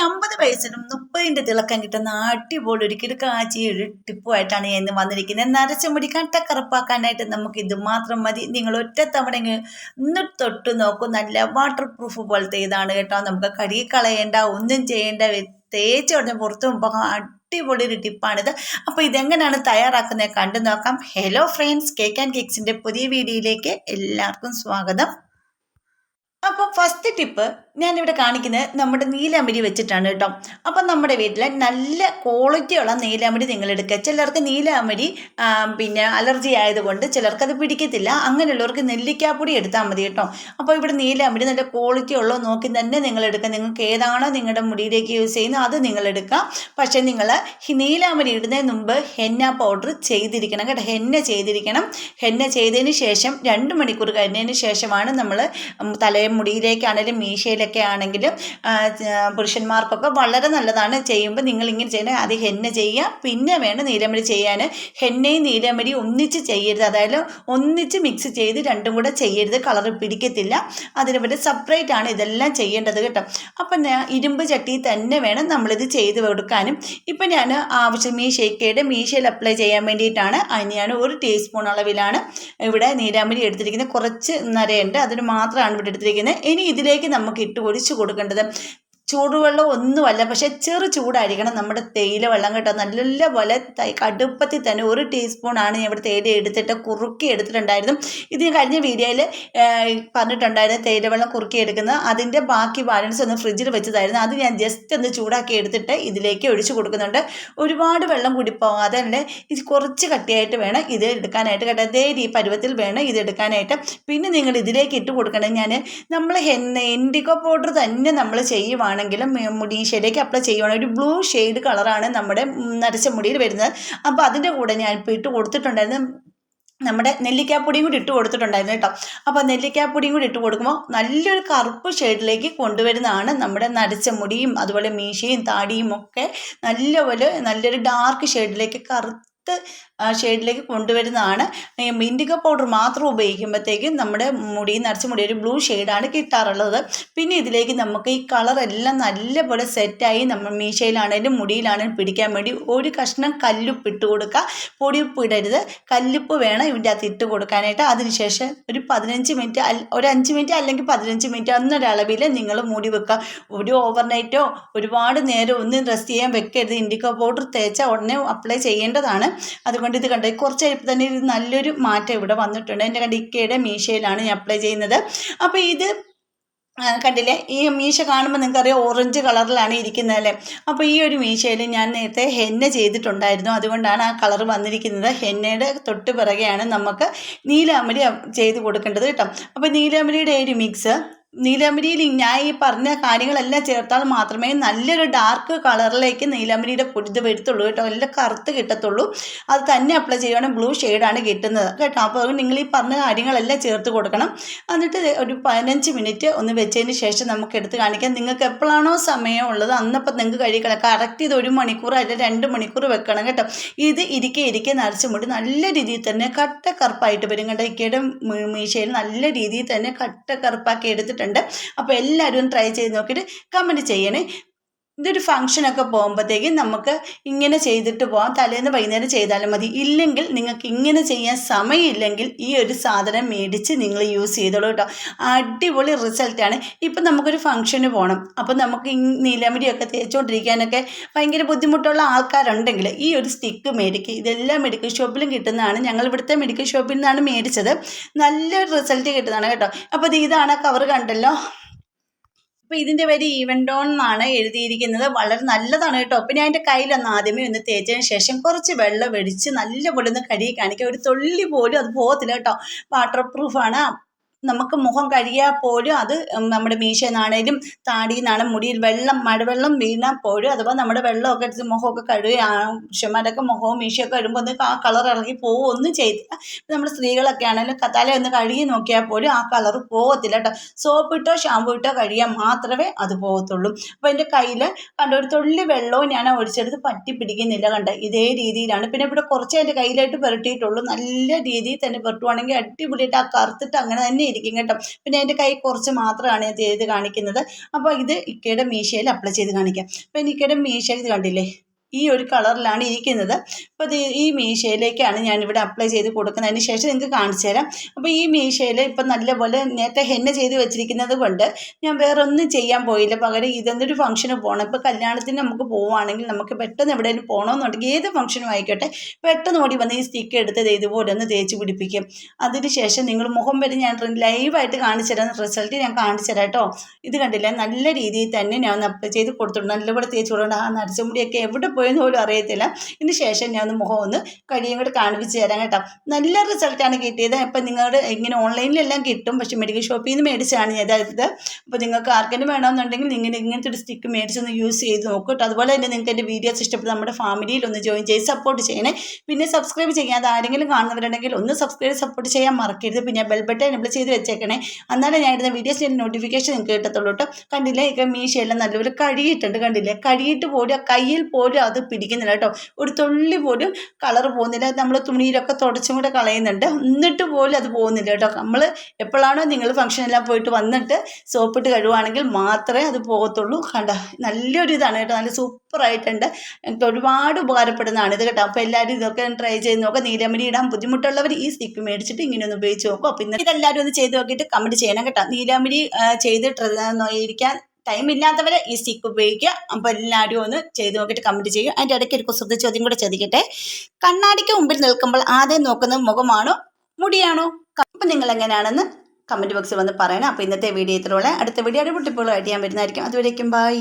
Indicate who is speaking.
Speaker 1: 50 വയസ്സിനും 30ന്റെ തിളക്കം കിട്ടുന്ന അടിപൊളി ഒരു കിടുക്കാച്ചി ഒരു ടിപ്പുമായിട്ടാണ് ഞാൻ ഇന്ന് വന്നിരിക്കുന്നത്. നരച്ച മുടി കട്ടക്കറുപ്പാക്കാനായിട്ട് നമുക്ക് ഇത് മാത്രം മതി. നിങ്ങൾ ഒറ്റ തവണ ഒന്ന് തൊട്ട് നോക്കും. നല്ല വാട്ടർ പ്രൂഫ് പോലത്തെ ഇതാണ് കേട്ടോ. നമുക്ക് കഴുകി കളയേണ്ട, ഒന്നും ചെയ്യേണ്ട, തേച്ച് ഉടനെ പുറത്തു പോകുമ്പോൾ അടിപൊളി ഒരു ടിപ്പാണിത്. അപ്പോൾ ഇതെങ്ങനെയാണ് തയ്യാറാക്കുന്നത് കണ്ടു നോക്കാം. ഹലോ ഫ്രണ്ട്സ്, കേക്ക് ആൻഡ് കേക്സിൻ്റെ പുതിയ വീഡിയോയിലേക്ക് എല്ലാവർക്കും സ്വാഗതം. അപ്പോൾ ഫസ്റ്റ് ടിപ്പ് ഞാനിവിടെ കാണിക്കുന്നത് നമ്മുടെ നീലാമ്പരി വെച്ചിട്ടാണ് കേട്ടോ. അപ്പം നമ്മുടെ വീട്ടിൽ നല്ല ക്വാളിറ്റിയുള്ള നീലാമ്പരി നിങ്ങൾ എടുക്കുക. ചിലർക്ക് നീലാമ്പരി പിന്നെ അലർജി ആയതുകൊണ്ട് ചിലർക്കത് പിടിക്കത്തില്ല. അങ്ങനെയുള്ളവർക്ക് നെല്ലിക്കാപ്പൊടി എടുത്താൽ മതി കേട്ടോ. അപ്പോൾ ഇവിടെ നീലാമ്പരി നല്ല ക്വാളിറ്റി ഉള്ളത് നോക്കി തന്നെ നിങ്ങൾ എടുക്കുക. നിങ്ങൾക്ക് ഏതാണോ നിങ്ങളുടെ മുടിയിലേക്ക് യൂസ് ചെയ്യുന്നത് അത് നിങ്ങൾ എടുക്കുക. പക്ഷേ നിങ്ങൾ നീലാമ്പരി ഇടുന്നതിന് മുമ്പ് ഹെന്ന പൗഡർ ചെയ്തിരിക്കണം കേട്ടോ. ഹെന്ന ചെയ്തിരിക്കണം. ഹെന്ന ചെയ്തതിന് ശേഷം 2 മണിക്കൂർ കഴിഞ്ഞതിന് ശേഷമാണ് നമ്മൾ മുടിയിലേക്കാണെങ്കിലും മീശയിലൊക്കെ ആണെങ്കിലും പുരുഷന്മാർക്കൊക്കെ വളരെ നല്ലതാണ്. ചെയ്യുമ്പോൾ നിങ്ങൾ ഇങ്ങനെ ചെയ്യണം. അത് ഹെന്ന ചെയ്യുക, പിന്നെ വേണം നീലമരി ചെയ്യാൻ. ഹെന്നയും നീലമരി ഒന്നിച്ച് ചെയ്യരുത്. അതായത് ഒന്നിച്ച് മിക്സ് ചെയ്ത് രണ്ടും കൂടെ ചെയ്യരുത്, കളർ പിടിക്കത്തില്ല. അതിന് പറ്റി സെപ്പറേറ്റ് ആണ് ഇതെല്ലാം ചെയ്യേണ്ടത് കേട്ടോ. അപ്പം ഇരുമ്പ് ചട്ടി തന്നെ വേണം നമ്മളിത് ചെയ്ത് കൊടുക്കാനും. ഇപ്പം ഞാൻ മീശയ്ക്കയുടെ മീശയിൽ അപ്ലൈ ചെയ്യാൻ വേണ്ടിയിട്ടാണ്. അതിന് ഞാൻ 1 ടീസ്പൂൺ അളവിലാണ് ഇവിടെ നീലാമരി എടുത്തിരിക്കുന്നത്. കുറച്ച് നരയുണ്ട്, അതിന് മാത്രമാണ് ഇവിടെ എടുത്തിരിക്കുന്നത്. ഇനി ഇതിലേക്ക് നമുക്ക് ഒഴിച്ച് കൊടുക്കേണ്ടത് ചൂടുവെള്ളം ഒന്നുമല്ല, പക്ഷേ ചെറു ചൂടായിരിക്കണം നമ്മുടെ തേയില വെള്ളം കേട്ടോ. നല്ലപോലെ കടുപ്പത്തിൽ തന്നെ 1 ടീസ്പൂണാണ് ഞാൻ ഇവിടെ തേയില എടുത്തിട്ട് കുറുക്കി എടുത്തിട്ടുണ്ടായിരുന്നു. ഇത് കഴിഞ്ഞ വീഡിയോയിൽ പറഞ്ഞിട്ടുണ്ടായിരുന്നു തേയില വെള്ളം കുറുക്കി എടുക്കുന്നത്. അതിൻ്റെ ബാക്കി ബാലൻസ് ഒന്ന് ഫ്രിഡ്ജിൽ വെച്ചതായിരുന്നു. അത് ഞാൻ ജസ്റ്റ് ഒന്ന് ചൂടാക്കി എടുത്തിട്ട് ഇതിലേക്ക് ഒഴിച്ച് കൊടുക്കുന്നുണ്ട്. ഒരുപാട് വെള്ളം കൂടി പോകാതെ തന്നെ ഇത് കുറച്ച് കട്ടിയായിട്ട് വേണം ഇത് എടുക്കാനായിട്ട് കേട്ടോ. അതേ ഈ പരുവത്തിൽ വേണം ഇത് എടുക്കാനായിട്ട്. പിന്നെ നിങ്ങൾ ഇതിലേക്ക് ഇട്ട് കൊടുക്കണം. നമ്മൾ ഇൻഡിഗോ പൗഡർ തന്നെ നമ്മൾ ചെയ്യുവാണ് െങ്കിലും മീശയിലേക്ക് അപ്ലൈ ചെയ്യുവാണെങ്കിൽ ഒരു ബ്ലൂ ഷെയ്ഡ് കളറാണ് നമ്മുടെ നരച്ച മുടിയിൽ വരുന്നത്. അപ്പോൾ അതിൻ്റെ കൂടെ ഞാൻ ഇപ്പോൾ ഇട്ട് കൊടുത്തിട്ടുണ്ടായിരുന്നു നമ്മുടെ നെല്ലിക്കാപ്പൊടിയും കൂടി ഇട്ട് കൊടുത്തിട്ടുണ്ടായിരുന്നു കേട്ടോ. അപ്പോൾ നെല്ലിക്കാപ്പൊടിയും കൂടി ഇട്ട് കൊടുക്കുമ്പോൾ നല്ലൊരു കറുപ്പ് ഷെയ്ഡിലേക്ക് കൊണ്ടുവരുന്നതാണ്. നമ്മുടെ നരച്ച മുടിയും അതുപോലെ മീശയും താടിയും ഒക്കെ നല്ലൊരു ഡാർക്ക് ഷെയ്ഡിലേക്ക് ഷെയ്ഡിലേക്ക് കൊണ്ടുവരുന്നതാണ്. ഇൻഡിഗോ പൗഡർ മാത്രം ഉപയോഗിക്കുമ്പോഴത്തേക്കും നമ്മുടെ നരച്ച മുടി ഒരു ബ്ലൂ ഷെയ്ഡാണ് കിട്ടാറുള്ളത്. പിന്നെ ഇതിലേക്ക് നമുക്ക് ഈ കളറെല്ലാം നല്ലപോലെ സെറ്റായി നമ്മൾ മീശയിലാണെങ്കിലും മുടിയിലാണെങ്കിലും പിടിക്കാൻ വേണ്ടി 1 കഷ്ണം കല്ലുപ്പ് ഇട്ട് കൊടുക്കുക. പൊടിയുപ്പ് ഇടരുത്, കല്ലുപ്പ് വേണം ഇതിൻ്റെ അകത്ത് ഇട്ട് കൊടുക്കാനായിട്ട്. അതിനുശേഷം ഒരു 15 മിനിറ്റ് ഒരു 5 മിനിറ്റ് അല്ലെങ്കിൽ 15 മിനിറ്റ് എന്നൊരളവിൽ നിങ്ങൾ മൂടി വെക്കുക. ഒരു ഓവർനൈറ്റോ ഒരുപാട് നേരം ഒന്നും റെസ്റ്റ് ചെയ്യാൻ വെക്കരുത്. ഇൻഡിഗോ പൗഡർ തേച്ച ഉടനെ അപ്ലൈ ചെയ്യേണ്ടതാണ്. അതുകൊണ്ട് ഇത് കണ്ടോ, കുറച്ച് കഴിയുമ്പോൾ തന്നെ ഇത് നല്ലൊരു മാറ്റം ഇവിടെ വന്നിട്ടുണ്ട്. എൻ്റെ ഇക്കയുടെ മീശയിലാണ് ഞാൻ അപ്ലൈ ചെയ്യുന്നത്. അപ്പോൾ ഇത് കണ്ടില്ലേ, ഈ മീശ കാണുമ്പോൾ നിങ്ങൾക്കറിയാം ഓറഞ്ച് കളറിലാണ് ഇരിക്കുന്നത് അല്ലേ. അപ്പോൾ ഈ ഒരു മീശയിൽ ഞാൻ നേരത്തെ ഹെന്ന ചെയ്തിട്ടുണ്ടായിരുന്നു, അതുകൊണ്ടാണ് ആ കളർ വന്നിരിക്കുന്നത്. ഹെന്നയുടെ തൊട്ട് പിറകെയാണ് നമുക്ക് നീലാമ്പരി ചെയ്ത് കൊടുക്കേണ്ടത് കേട്ടോ. അപ്പോൾ നീലാമ്പരിയുടെ ഒരു മിക്സ്, നീലാമ്പരിയിൽ ഞാൻ ഈ പറഞ്ഞ കാര്യങ്ങളെല്ലാം ചേർത്താൽ മാത്രമേ നല്ലൊരു ഡാർക്ക് കളറിലേക്ക് നീലാമ്പരിയുടെ ഇത് വരത്തുള്ളൂ കേട്ടോ. എല്ലാം കറുത്ത് കിട്ടത്തുള്ളൂ. അത് തന്നെ അപ്ലൈ ചെയ്യുവാണെങ്കിൽ ബ്ലൂ ഷെയ്ഡാണ് കിട്ടുന്നത് കേട്ടോ. അപ്പോൾ നിങ്ങൾ ഈ പറഞ്ഞ കാര്യങ്ങളെല്ലാം ചേർത്ത് കൊടുക്കണം. എന്നിട്ട് ഒരു 15 മിനിറ്റ് ഒന്ന് വെച്ചതിന് ശേഷം നമുക്ക് എടുത്ത് കാണിക്കാം. നിങ്ങൾക്ക് എപ്പോഴാണോ സമയം ഉള്ളത് അന്നപ്പം നിങ്ങൾക്ക് കഴിക്കണം. കറക്റ്റ് ഇത് 1 മണിക്കൂർ അല്ലെങ്കിൽ 2 മണിക്കൂർ വെക്കണം കേട്ടോ. ഇത് ഇരിക്കെ നരച്ച് മുടി നല്ല രീതിയിൽ തന്നെ കറുപ്പായിട്ട് വരും കേട്ടോ. ഇക്കയുടെ മീശയിൽ നല്ല രീതിയിൽ തന്നെ കറുപ്പാക്കി എടുത്തിട്ടുണ്ട്. അപ്പോൾ എല്ലാവരും ട്രൈ ചെയ്ത് നോക്കിയിട്ട് കമൻറ്റ് ചെയ്യണേ. ഇതൊരു ഫംഗ്ഷനൊക്കെ പോകുമ്പോഴത്തേക്കും നമുക്ക് ഇങ്ങനെ ചെയ്തിട്ട് പോകാം. തലേന്ന് വൈകുന്നേരം ചെയ്താലും മതി. ഇല്ലെങ്കിൽ നിങ്ങൾക്ക് ഇങ്ങനെ ചെയ്യാൻ സമയമില്ലെങ്കിൽ ഈ ഒരു സാധനം മേടിച്ച് നിങ്ങൾ യൂസ് ചെയ്തോളൂ കേട്ടോ. അടിപൊളി റിസൾട്ടാണ്. ഇപ്പം നമുക്കൊരു ഫംഗ്ഷന് പോകണം, അപ്പം നമുക്ക് നീലമരിയൊക്കെ തേച്ചുകൊണ്ടിരിക്കാനൊക്കെ ഭയങ്കര ബുദ്ധിമുട്ടുള്ള ആൾക്കാരുണ്ടെങ്കിൽ ഈ ഒരു സ്റ്റിക്ക് മേടിക്കുക. ഇതെല്ലാം മെഡിക്കൽ ഷോപ്പിലും കിട്ടുന്നതാണ്. ഞങ്ങൾ ഇവിടുത്തെ മെഡിക്കൽ ഷോപ്പിൽ നിന്നാണ് മേടിച്ചത്. നല്ലൊരു റിസൾട്ട് കിട്ടുന്നതാണ് കേട്ടോ. അപ്പോൾ ഇതാണ് കവർ കണ്ടല്ലോ. അപ്പോൾ ഇതിൻ്റെ പേര് ഈവൻഡോൺ എന്നാണ് എഴുതിയിരിക്കുന്നത്. വളരെ നല്ലതാണ് കേട്ടോ. അപ്പോൾ ഞാൻ എൻ്റെ കയ്യിലൊന്ന് ആദ്യമേ ഒന്ന് തേച്ചതിന് ശേഷം കുറച്ച് വെള്ളം ഒഴിച്ച് നല്ലപോലെ ഒന്ന് കഴുകി കാണിക്കുക. ഒരു തുള്ളി പോലും അത് പോകത്തില്ല കേട്ടോ. വാട്ടർ പ്രൂഫാണ്. നമുക്ക് മുഖം കഴുകിയാൽ പോലും അത് നമ്മുടെ മീശയിൽ നിന്നാണേലും താടിയിൽ നിന്നാണ് മുടിയിൽ മഴവെള്ളം വീണാൽ പോലും അഥവാ നമ്മുടെ വെള്ളമൊക്കെ എടുത്ത് മുഖമൊക്കെ കഴുകി പുരുഷന്മാരൊക്കെ മുഖവും മീശയൊക്കെ വരുമ്പോൾ ഒന്ന് ആ കളർ ഇറങ്ങി പോവുകയൊന്നും ചെയ്തില്ല. നമ്മുടെ സ്ത്രീകളൊക്കെ ആണെങ്കിലും തല ഒന്ന് കഴുകി നോക്കിയാൽ പോലും ആ കളർ പോകത്തില്ല കേട്ടോ. സോപ്പ് ഇട്ടോ ഷാമ്പു ഇട്ടോ കഴുകിയാൽ മാത്രമേ അത് പോകത്തുള്ളൂ. അപ്പോൾ എൻ്റെ കയ്യിൽ കണ്ട ഒരു തുള്ളി വെള്ളവും ഞാൻ ഒഴിച്ചെടുത്ത് പറ്റി പിടിക്കുന്നില്ല. കണ്ട ഇതേ രീതിയിലാണ്. പിന്നെ ഇവിടെ കുറച്ച് എൻ്റെ കയ്യിലായിട്ട് പുരട്ടിയിട്ടുള്ളൂ. നല്ല രീതിയിൽ തന്നെ പുരട്ടുവാണെങ്കിൽ അടിപൊളിയായിട്ട് ആ കറുത്തിട്ട് അങ്ങനെ തന്നെ ഇരിക്കും കേട്ടോ. പിന്നെ എൻ്റെ കൈ കുറച്ച് മാത്രമാണ് ഞാൻ ചെയ്ത് കാണിക്കുന്നത്. അപ്പോൾ ഇത് ഇക്കയുടെ മീശയിൽ അപ്ലൈ ചെയ്ത് കാണിക്കാം. അപ്പോൾ ഇക്കയുടെ മീശ ഇത് കണ്ടില്ലേ, ഈ ഒരു കളറിലാണ് ഇരിക്കുന്നത്. അപ്പോൾ ഇത് ഈ മീശയിലേക്കാണ് ഞാനിവിടെ അപ്ലൈ ചെയ്ത് കൊടുക്കുന്നതിന് ശേഷം നിങ്ങൾക്ക് കാണിച്ചു തരാം. അപ്പോൾ ഈ മീശയിൽ ഇപ്പം നല്ലപോലെ നേരത്തെ ഹെന്ന ചെയ്ത് വെച്ചിരിക്കുന്നത് കൊണ്ട് ഞാൻ വേറെ ഒന്നും ചെയ്യാൻ പോയില്ല. പകരം ഇതെന്തൊരു ഫംഗ്ഷന് പോകണം, ഇപ്പോൾ കല്യാണത്തിന് നമുക്ക് പോവുകയാണെങ്കിൽ നമുക്ക് പെട്ടെന്ന് എവിടെയെങ്കിലും പോകണമെന്നുണ്ടെങ്കിൽ ഏത് ഫംഗ്ഷനും ആയിക്കോട്ടെ പെട്ടെന്ന് ഓടി വന്ന് ഈ സ്റ്റിക്ക് എടുത്ത് ഇതുപോലെ ഒന്ന് തേച്ച് പിടിപ്പിക്കും. അതിനുശേഷം നിങ്ങൾ മുഖം വരെ ഞാൻ ലൈവായിട്ട് കാണിച്ചു തരാം, റിസൾട്ട് ഞാൻ കാണിച്ചു തരാം കേട്ടോ. ഇത് കണ്ടില്ല, നല്ല രീതിയിൽ തന്നെ ഞാൻ ഒന്ന് അപ്ലൈ ചെയ്ത് കൊടുത്തിട്ടുണ്ട്. നല്ലപോലെ തേച്ച് കൊടുക്കണം. ആ നരച്ച മുടിയൊക്കെ എവിടെ പോയെന്ന് പോലും അറിയത്തില്ല. ഇതിന് ശേഷം ഞാൻ ഒന്ന് മുഖം ഒന്ന് കഴിയും കൂടെ കാണിപ്പിച്ച് തരാം കേട്ടോ. നല്ല റിസൾട്ടാണ് കിട്ടിയത്. അപ്പം നിങ്ങളുടെ ഇങ്ങനെ ഓൺലൈനിലെല്ലാം കിട്ടും, പക്ഷേ മെഡിക്കൽ ഷോപ്പിൽ നിന്ന് മേടിച്ചാണ് ഞാൻ ഇത്. അപ്പോൾ നിങ്ങൾക്ക് ആർക്കെങ്കിലും വേണമെന്നുണ്ടെങ്കിൽ ഇങ്ങനത്തെ ഒരു സ്റ്റിക്ക് മേടിച്ചൊന്ന് യൂസ് ചെയ്ത് നോക്കും കേട്ടോ. അതുപോലെ തന്നെ നിങ്ങൾക്ക് എൻ്റെ വീഡിയോസ് ഇഷ്ടപ്പെട്ട് നമ്മുടെ ഫാമിലിയിൽ ഒന്ന് ജോയിൻ ചെയ്ത് സപ്പോർട്ട് ചെയ്യണേ. പിന്നെ സബ്സ്ക്രൈബ് ചെയ്യാതെ ആരെങ്കിലും കാണുന്നവരുണ്ടെങ്കിൽ ഒന്ന് സപ്പോർട്ട് ചെയ്യാൻ മറക്കരുത്. പിന്നെ ബെൽ ബട്ടൺ എനേബിൾ ചെയ്ത് വെച്ചേക്കണേ. എന്നാലും ഞാൻ ഇടുന്ന വീഡിയോസിൻ്റെ നോട്ടിഫിക്കേഷൻ നിങ്ങൾക്ക് കിട്ടത്തുള്ളൂ കേട്ടോ. കണ്ടില്ലേ, ഇപ്പം മീശയെല്ലാം നല്ലപോലെ കഴുകിയിട്ടുണ്ട്. കണ്ടില്ലേ, കഴുകിയിട്ട് പോലും കയ്യിൽ പോലും അത് പിടിക്കുന്നില്ല കേട്ടോ. ഒരു തുള്ളി പോലും കളർ പോകുന്നില്ല. നമ്മൾ തുണിയിലൊക്കെ തുടച്ചും കൂടെ കളയുന്നുണ്ട്, എന്നിട്ട് പോലും അത് പോകുന്നില്ല കേട്ടോ. നമ്മൾ എപ്പോഴാണോ നിങ്ങൾ ഫംഗ്ഷനെല്ലാം പോയിട്ട് വന്നിട്ട് സോപ്പിട്ട് കഴുകുകയാണെങ്കിൽ മാത്രമേ അത് പോകത്തുള്ളൂ. കണ്ട, നല്ലൊരു ഇതാണ് കേട്ടോ, നല്ല സൂപ്പറായിട്ടുണ്ട്. എനിക്ക് ഒരുപാട് ഉപകാരപ്പെടുന്നതാണ് ഇത് കേട്ടോ. അപ്പോൾ എല്ലാവരും ഇതൊക്കെ ട്രൈ ചെയ്ത് നോക്കുക. നീലമരി ഇടാൻ ബുദ്ധിമുട്ടുള്ളവർ ഈ സ്റ്റിക്ക് മേടിച്ചിട്ട് ഇങ്ങനെ ഒന്ന് ഉപയോഗിച്ച് നോക്കും. അപ്പോൾ ഇന്ന് ഇതെല്ലാവരും ഒന്ന് ചെയ്ത് നോക്കിയിട്ട് കമൻറ്റ് ചെയ്യണം കേട്ടോ. നീലമരി ചെയ്തിട്ട് ഇരിക്കാൻ ടൈം ഇല്ലാത്തവരെ ഈ സ്റ്റിക്ക് ഉപയോഗിക്കുക. അപ്പോൾ എല്ലാവരും ഒന്ന് ചെയ്ത് നോക്കിയിട്ട് കമൻറ്റ് ചെയ്യും. അതിൻ്റെ ഇടയ്ക്ക് ഒരു കുസൃതി ചോദ്യം കൂടെ ചോദിക്കട്ടെ. കണ്ണാടിക്ക് മുമ്പിൽ നിൽക്കുമ്പോൾ ആദ്യം നോക്കുന്നത് മുഖമാണോ മുടിയാണോ? അപ്പം നിങ്ങൾ എങ്ങനെയാണെന്ന് കമൻറ്റ് ബോക്സിൽ വന്ന് പറയണം. അപ്പോൾ ഇന്നത്തെ വീഡിയോ ഇത്രയുള്ള, അടുത്ത വീഡിയോ ടിപ്പുകളായിട്ട് ഞാൻ വരുന്നതായിരിക്കും. അതുവരേക്കും ബൈ.